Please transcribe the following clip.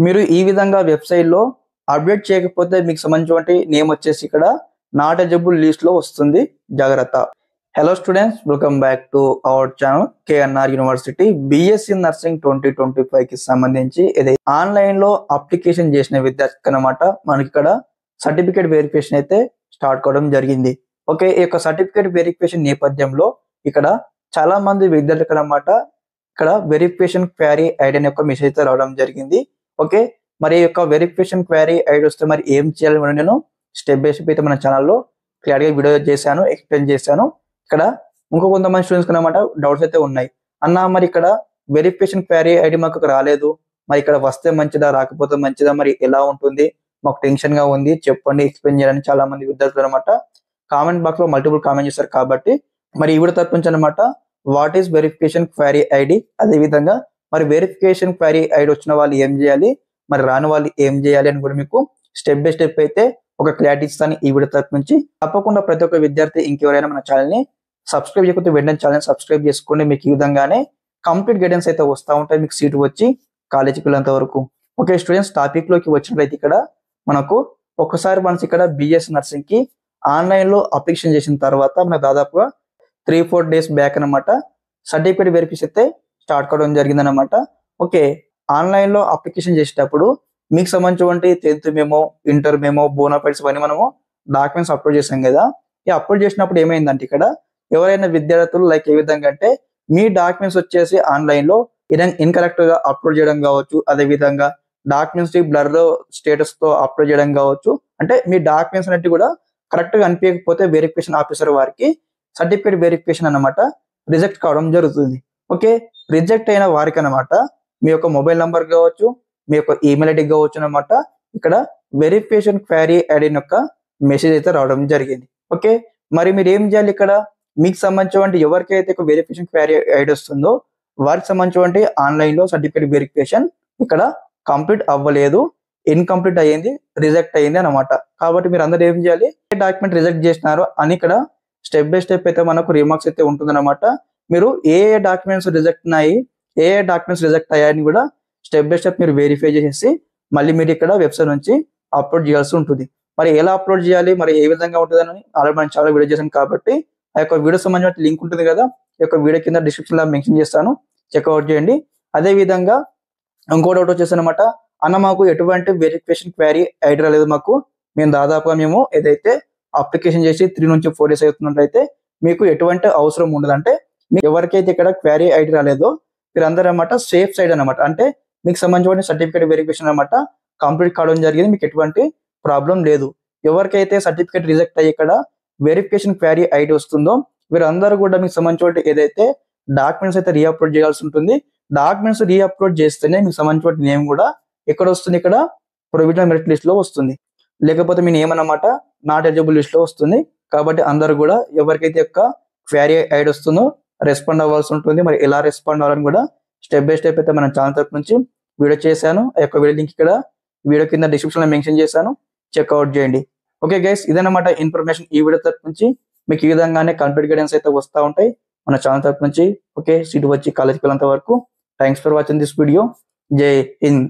మీరు ఈ విధంగా వెబ్‌సైట్‌లో అప్‌డేట్ చేయకపోతే మీకు సంబంధించినటువంటి నేమ్ వచ్చేసి ఇక్కడ నాట్ ఎలిజిబుల్ లిస్ట్‌లో వస్తుంది. జాగ్రత్త. Hello students, welcome back to our channel KNR university BSc nursing 2025కి సంబంధించి ఇది ఆన్‌లైన్‌లో అప్లికేషన్ చేసిన విద్యార్థికి అన్నమాట మనకి ఇక్కడ సర్టిఫికేట్ వెరిఫికేషన్ అయితే స్టార్ట్ కావడం జరిగింది. ఓకే, ఈ యొక్క సర్టిఫికేట్ వెరిఫికేషన్ నేపథ్యంలో ఇక్కడ చాలా మంది విద్యార్థులకు అన్నమాట ఇక్కడ వెరిఫికేషన్ క్వెరీ ఐడి అనే ఒక మెసేజ్ అయితే రావడం జరిగింది. ఓకే, మరి ఈ యొక్క వెరిఫికేషన్ క్వెరీ ఐడి వస్తే మరి ఏం చేయాలి అని నేను స్టెప్ బై స్టెప్ అయితే మన ఛానల్లో క్లియర్‌గా వీడియో చేశాను, ఎక్స్‌ప్లెయిన్ చేశాను. ఇక్కడ ఇంకో కొంతమంది స్టూడెంట్స్‌కి అన్నమాట డౌట్స్ అయితే ఉన్నాయి. అన్న మరి ఇక్కడ వెరిఫికేషన్ క్వెరీ ఐడి మాకు రాలేదు. మరి ఇక్కడ వస్తే మంచిదా, రాకపోతే మంచిదా, మరి ఎలా ఉంటుంది? మాకు టెన్షన్‌గా ఉంది. చెప్పండి, ఎక్స్‌ప్లెయిన్ చేయాలని చాలా మంది విద్యార్థులు అన్నమాట కామెంట్ బాక్స్‌లో మల్టిపుల్ కామెంట్ చేశారు కాబట్టి మరి ఈ వీడియో తరపు నుంచి అన్నమాట what is verification query ID, అదే విధంగా మరి వెరిఫికేషన్ క్వెరీ ఐడి వచ్చిన వాళ్ళు ఏం చేయాలి, మరి రాని వాళ్ళు ఏం చేయాలి అని కూడా మీకు స్టెప్ బై స్టెప్ అయితే ఒక క్లారిటీ ఇస్తాను ఈ వీడియో తరపు నుంచి. తప్పకుండా ప్రతి ఒక్క విద్యార్థి ఇంకెవరైనా మన ఛానల్ని సబ్స్క్రైబ్ చేయకపోతే వెంటనే ఛానల్ సబ్స్క్రైబ్ చేసుకోండి. మీకు ఈ విధంగానే కంప్లీట్ గైడెన్స్ అయితే వస్తూ ఉంటాయి మీకు సీట్ వచ్చి కాలేజీకి వెళ్ళేంత వరకు. ఓకే స్టూడెంట్స్, టాపిక్లోకి వచ్చినట్లయితే ఇక్కడ మనకు ఒకసారి మనకి ఇక్కడ బీఎస్సీ నర్సింగ్కి ఆన్లైన్లో అప్లికేషన్ చేసిన తర్వాత మనకు దాదాపుగా 3-4 డేస్ బ్యాక్ అనమాట సర్టిఫికేట్ వెరిఫికేషన్ అయితే స్టార్ట్ కావడం జరిగిందనమాట. ఓకే, ఆన్లైన్లో అప్లికేషన్ చేసేటప్పుడు మీకు సంబంధించినటువంటి 10th memo, inter memo, bonafides ఇవన్నీ మనము డాక్యుమెంట్స్ అప్లోడ్ చేసాం కదా. ఈ అప్లోడ్ చేసినప్పుడు ఏమైందంటే ఇక్కడ ఎవరైనా విద్యార్థులు లైక్ ఏ విధంగా అంటే మీ డాక్యుమెంట్స్ వచ్చేసి ఆన్లైన్లో ఇన్కరెక్ట్ గా అప్లోడ్ చేయడం కావచ్చు, అదే విధంగా డాక్యుమెంట్స్ బ్లర్ స్టేటస్ తో అప్లోడ్ చేయడం కావచ్చు. అంటే మీ డాక్యుమెంట్స్ అన్నిటి కూడా కరెక్ట్ గా అనిపించకపోతే వెరిఫికేషన్ ఆఫీసర్ వారికి సర్టిఫికేట్ వెరిఫికేషన్ అన్నమాట రిజెక్ట్ కావడం జరుగుతుంది. ఓకే, రిజెక్ట్ అయిన వారికి అన్నమాట మీ యొక్క మొబైల్ నంబర్ కావచ్చు, మీ యొక్క ఈమెయిల్ ఐడి కావచ్చు అన్నమాట ఇక్కడ వెరిఫికేషన్ క్వెరీ ఐడి యొక్క మెసేజ్ అయితే రావడం జరిగింది. ఓకే, మరి మీరు ఏం చేయాలి ఇక్కడ మీకు సంబంధించినటువంటి ఎవరికైతే వెరిఫికేషన్ క్వెరీ ఐడి వస్తుందో వారికి సంబంధించినటువంటి ఆన్లైన్ లో సర్టిఫికేట్ వెరిఫికేషన్ ఇక్కడ కంప్లీట్ అవ్వలేదు, ఇన్కంప్లీట్ అయ్యింది, రిజెక్ట్ అయ్యింది అనమాట. కాబట్టి మీరు అందరూ ఏం చేయాలి, ఏ డాక్యుమెంట్ రిజెక్ట్ చేసినారో అని ఇక్కడ స్టెప్ బై స్టెప్ అయితే మనకు రిమార్క్స్ అయితే ఉంటుందన్నమాట. మీరు ఏ డాక్యుమెంట్స్ రిజెక్ట్ అయ్యాయి, ఏ డాక్యుమెంట్స్ రిజెక్ట్ అయ్యాయని కూడా స్టెప్ బై స్టెప్ మీరు వెరిఫై చేసేసి మళ్ళీ మీరు ఇక్కడ వెబ్సైట్ నుంచి అప్లోడ్ చేయాల్సి ఉంటుంది. మరి ఎలా అప్లోడ్ చేయాలి, మరి ఏ విధంగా ఉంటుందని ఆల్రెడీ మనం చాలా వీడియో చేశాను కాబట్టి ఆ యొక్క వీడియో సంబంధించిన లింక్ ఉంటుంది కదా, ఈ యొక్క వీడియో కింద డిస్క్రిప్షన్ లో మెన్షన్ చేస్తాను, చెక్అవుట్ చేయండి. అదే విధంగా ఇంకో డౌట్ వచ్చేసి అనమాట, అన్న మాకు ఎటువంటి వెరిఫికేషన్ క్వెరీ ఐడి రాలేదు, మేము దాదాపుగా ఏదైతే అప్లికేషన్ చేసి 3 నుంచి 4 డేస్ అవుతున్నట్లయితే మీకు ఎటువంటి అవసరం ఉండదు. అంటే మీకు ఎవరికైతే ఇక్కడ క్వెరీ ఐడి రాలేదో మీరందరూ అనమాట సేఫ్ సైడ్ అనమాట, అంటే మీకు సంబంధించిన సర్టిఫికేట్ వెరిఫికేషన్ అనమాట కంప్లీట్ కావడం జరిగింది, మీకు ఎటువంటి ప్రాబ్లం లేదు. ఎవరికైతే సర్టిఫికేట్ రిజెక్ట్ అయ్యి ఇక్కడ వెరిఫికేషన్ క్వెరీ ఐడి వస్తుందో వీరందరూ కూడా మీకు సంబంధించిన ఏదైతే డాక్యుమెంట్స్ అయితే రీఅప్లోడ్ చేయాల్సి ఉంటుంది. డాక్యుమెంట్స్ రీఅప్లోడ్ చేస్తేనే మీకు సంబంధించిన నేమ్ కూడా ఎక్కడ వస్తుంది, ఇక్కడ ప్రొవిజనల్ మెరిట్ లిస్ట్ లో వస్తుంది, లేకపోతే మీ నేమ్ అన్నమాట నాట్ ఎలిజిబుల్ లిస్ట్ లో వస్తుంది. కాబట్టి అందరూ కూడా ఎవరికైతే యొక్క క్వెరీ ఐడి వస్తుందో రెస్పాండ్ అవ్వాల్సి ఉంటుంది. మరి ఎలా రెస్పాండ్ అవ్వాలని కూడా స్టెప్ బై స్టెప్ అయితే మన ఛానల్ తరపు నుంచి వీడియో చేశాను. ఆ యొక్క వీడియో లింక్ ఇక్కడ వీడియో కింద డిస్క్రిప్షన్ లో మెన్షన్ చేశాను, చెక్అవుట్ చేయండి. ఓకే గైస్, ఇదన్నమాట ఇన్ఫర్మేషన్ ఈ వీడియో తరపు నుంచి. మీకు ఈ విధంగానే కంప్లీట్ గైడెన్స్ అయితే వస్తూ ఉంటాయి మన ఛానల్ తరపు నుంచి. ఓకే, సీట్ వచ్చి కాలేజ్కి వెళ్ళేంత వరకు thanks for watching this video. జై హింద్.